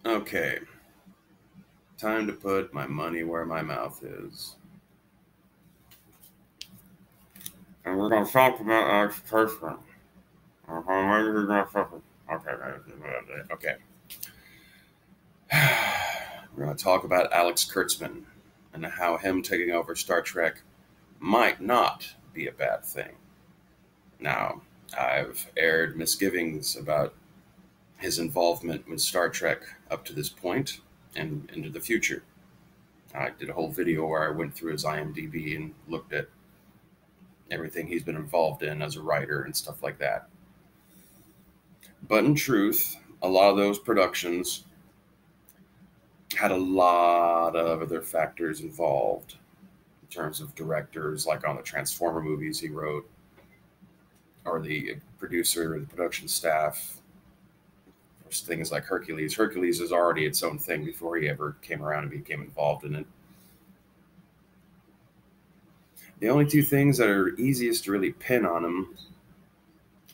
Okay, time to put my money where my mouth is. And we're going to talk about Alex Kurtzman. Okay. We're going to talk about Alex Kurtzman and how him taking over Star Trek might not be a bad thing. Now, I've aired misgivings about his involvement with Star Trek up to this point and into the future. I did a whole video where I went through his IMDb and looked at everything he's been involved in as a writer and stuff like that. But in truth, a lot of those productions had a lot of other factors involved in terms of directors, like on the Transformer movies he wrote, or the producer, the production staff. There's things like Hercules. Hercules is already its own thing before he ever came around and became involved in it. The only two things that are easiest to really pin on him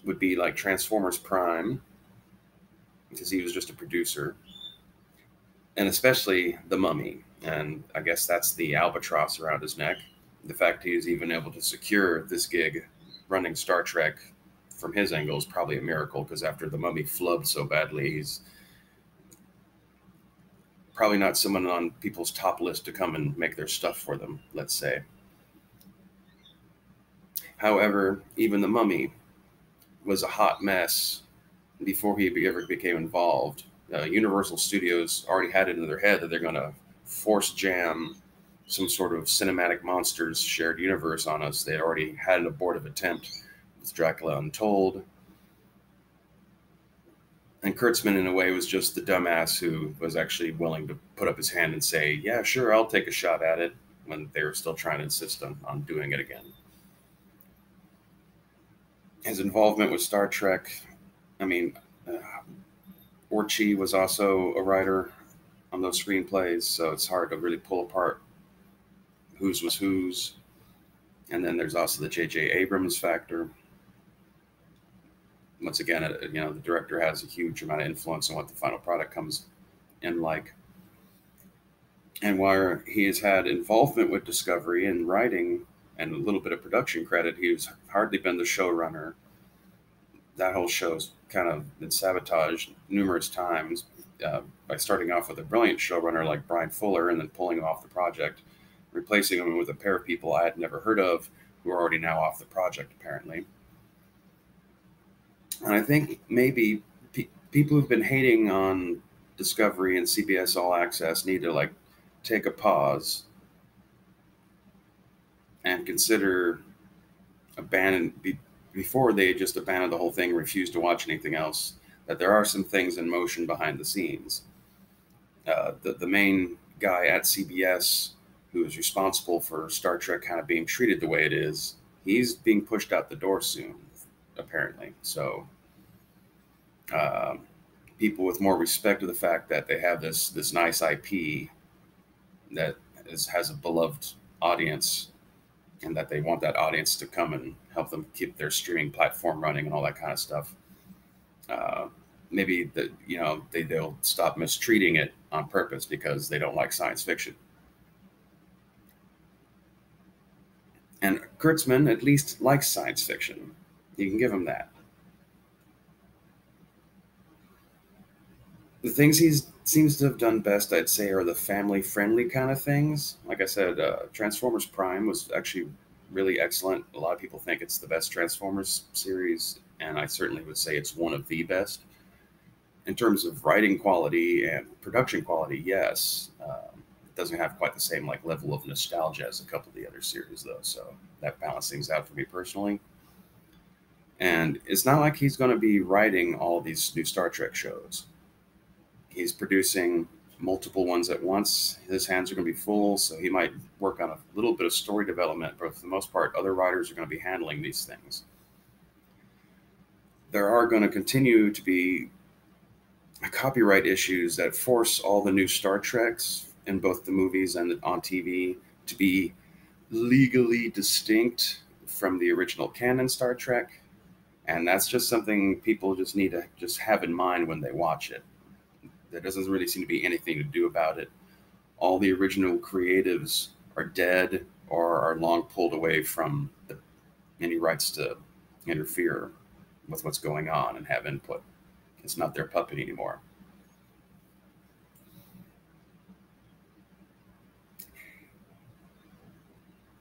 would be like Transformers Prime, because he was just a producer, and especially The Mummy. And I guess that's the albatross around his neck. The fact he was even able to secure this gig running Star Trek from his angle is probably a miracle, because after The Mummy flubbed so badly, he's probably not someone on people's top list to come and make their stuff for them, let's say. However, even The Mummy was a hot mess before he ever became involved. Universal Studios already had it in their head that they're going to force jam some sort of cinematic monsters shared universe on us. They already had an abortive attempt with Dracula Untold. And Kurtzman, in a way, was just the dumbass who was actually willing to put up his hand and say, yeah, sure, I'll take a shot at it, when they were still trying to insist on doing it again. His involvement with Star Trek, I mean, Orchi was also a writer on those screenplays, so it's hard to really pull apart whose was whose. And then there's also the J.J. Abrams factor. Once again, the director has a huge amount of influence on what the final product comes in like. And while he has had involvement with Discovery and writing and a little bit of production credit, he's hardly been the showrunner. That whole show's kind of been sabotaged numerous times by starting off with a brilliant showrunner like Brian Fuller and then pulling him off the project, replacing him with a pair of people I had never heard of who are already now off the project, apparently. And I think maybe people who've been hating on Discovery and CBS All Access need to take a pause and consider before they just abandon the whole thing and refuse to watch anything else, that there are some things in motion behind the scenes. The main guy at CBS, who is responsible for Star Trek kind of being treated the way it is, he's being pushed out the door soon, apparently. So people with more respect to the fact that they have this nice IP that has a beloved audience, and that they want that audience to come and help them keep their streaming platform running and all that kind of stuff. Maybe they'll stop mistreating it on purpose because they don't like science fiction. And Kurtzman at least likes science fiction. You can give him that. The things he seems to have done best, I'd say, are the family-friendly kind of things. Like I said, Transformers Prime was actually really excellent. A lot of people think it's the best Transformers series, and I certainly would say it's one of the best. In terms of writing quality and production quality, yes. It doesn't have quite the same level of nostalgia as a couple of the other series, though, so that balances things out for me personally. And it's not like he's going to be writing all these new Star Trek shows. He's producing multiple ones at once. His hands are going to be full, so he might work on a little bit of story development, but for the most part, other writers are going to be handling these things. There are going to continue to be copyright issues that force all the new Star Treks in both the movies and on TV to be legally distinct from the original canon Star Trek. And that's just something people just need to just have in mind when they watch it. there doesn't really seem to be anything to do about it. All the original creatives are dead or are long pulled away from any rights to interfere with what's going on and have input. It's not their puppet anymore.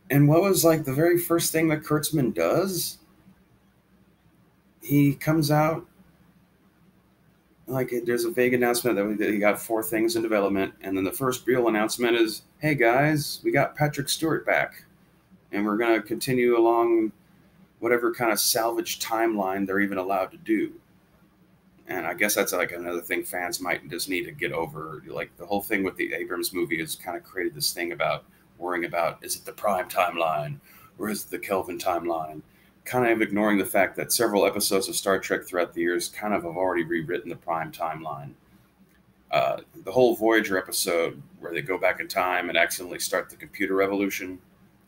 And what was like the very first thing that Kurtzman does? He comes out like there's a vague announcement that he got 4 things in development, and then the first real announcement is, "Hey guys, we got Patrick Stewart back, and we're gonna continue along whatever kind of salvage timeline they're even allowed to do." And I guess that's like another thing fans might just need to get over. Like the whole thing with the Abrams movie has kind of created this thing about worrying about, is it the prime timeline or is it the Kelvin timeline? Kind of ignoring the fact that several episodes of Star Trek throughout the years kind of have already rewritten the prime timeline. The whole Voyager episode where they go back in time and accidentally start the computer revolution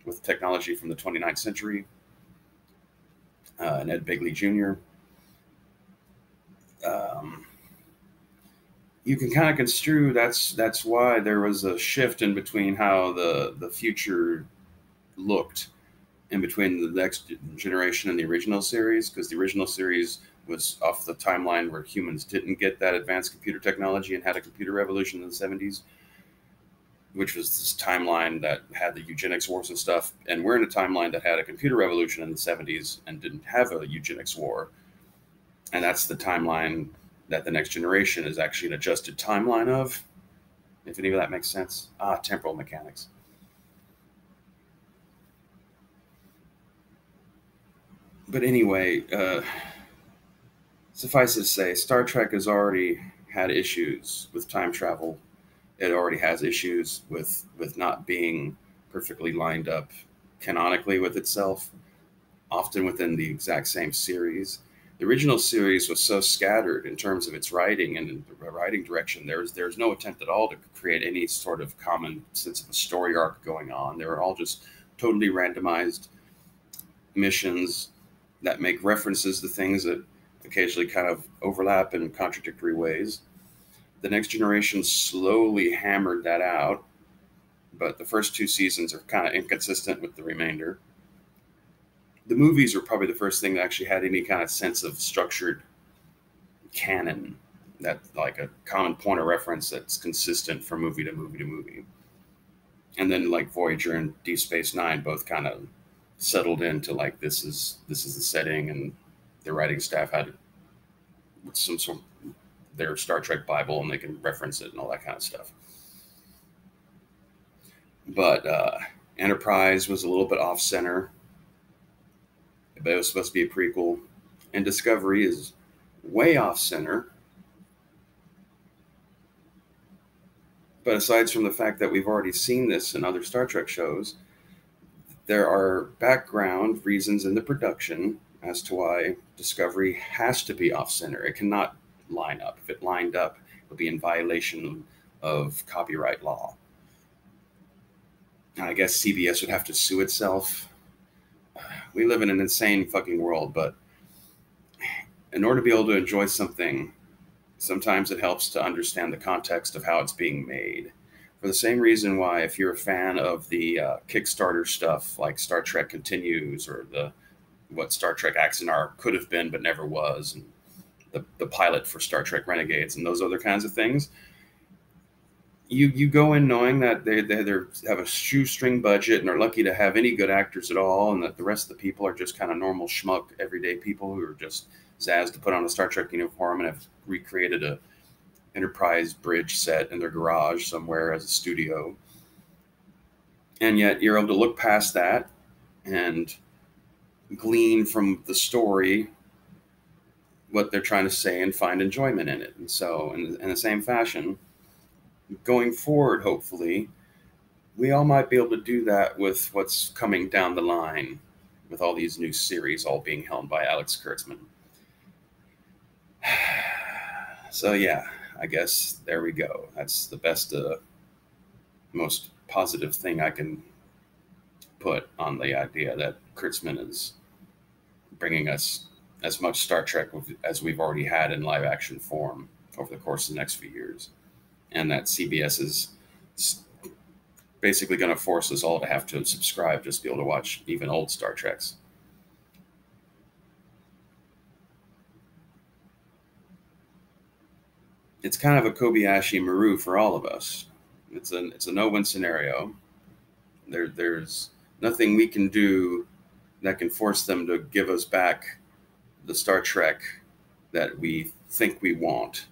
with technology from the 29th century, and Ed Begley Jr. You can kind of construe that's why there was a shift in between how the future looked in between the next generation and the original series, because the original series was off the timeline where humans didn't get that advanced computer technology and had a computer revolution in the 70s, which was this timeline that had the eugenics wars and stuff. And we're in a timeline that had a computer revolution in the 70s and didn't have a eugenics war. And that's the timeline that the next generation is actually an adjusted timeline of, if any of that makes sense. Temporal mechanics. But anyway, suffice it to say, Star Trek has already had issues with time travel. It already has issues with not being perfectly lined up canonically with itself, often within the exact same series. The original series was so scattered in terms of its writing and the writing direction. There's no attempt at all to create any sort of common sense of a story arc going on. They were all just totally randomized missions that make references to things that occasionally kind of overlap in contradictory ways. The Next Generation slowly hammered that out, but the first 2 seasons are kind of inconsistent with the remainder. The movies were probably the first thing that actually had any kind of sense of structured canon, that like a common point of reference that's consistent from movie to movie to movie. And then like Voyager and Deep Space Nine both kind of settled into like this is the setting, and the writing staff had some sort of their Star Trek Bible and they can reference it and all that kind of stuff. But Enterprise was a little bit off center, but it was supposed to be a prequel, and Discovery is way off center. But aside from the fact that we've already seen this in other Star Trek shows, there are background reasons in the production as to why Discovery has to be off center. It cannot line up. If it lined up, it would be in violation of copyright law. And I guess CBS would have to sue itself. We live in an insane fucking world, but in order to be able to enjoy something, sometimes it helps to understand the context of how it's being made. For the same reason why, if you're a fan of the Kickstarter stuff like Star Trek Continues or what Star Trek Axanar could have been but never was, and the pilot for Star Trek Renegades and those other kinds of things, you go in knowing that they have a shoestring budget and are lucky to have any good actors at all, and that the rest of the people are just kind of normal schmuck everyday people who are just zazzed to put on a Star Trek uniform and have recreated a Enterprise bridge set in their garage somewhere as a studio. And yet you're able to look past that and glean from the story what they're trying to say and find enjoyment in it. And so in the same fashion, going forward, hopefully, we all might be able to do that with what's coming down the line with all these new series all being helmed by Alex Kurtzman. So yeah, I guess there we go. That's the best, most positive thing I can put on the idea that Kurtzman is bringing us as much Star Trek as we've already had in live action form. over the course of the next few years, and that CBS is basically going to force us all to have to subscribe just to be able to watch even old Star Treks. It's kind of a Kobayashi Maru for all of us. It's a no-win scenario. There's nothing we can do that can force them to give us back the Star Trek that we think we want.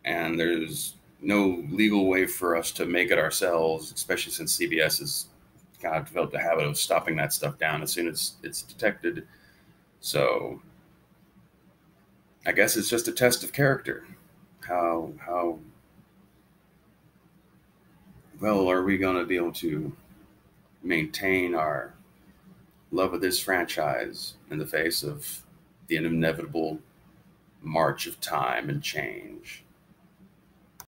And there's no legal way for us to make it ourselves, especially since CBS has kind of developed a habit of stopping that stuff down as soon as it's detected. So I guess it's just a test of character. How well are we going to be able to maintain our love of this franchise in the face of the inevitable march of time and change?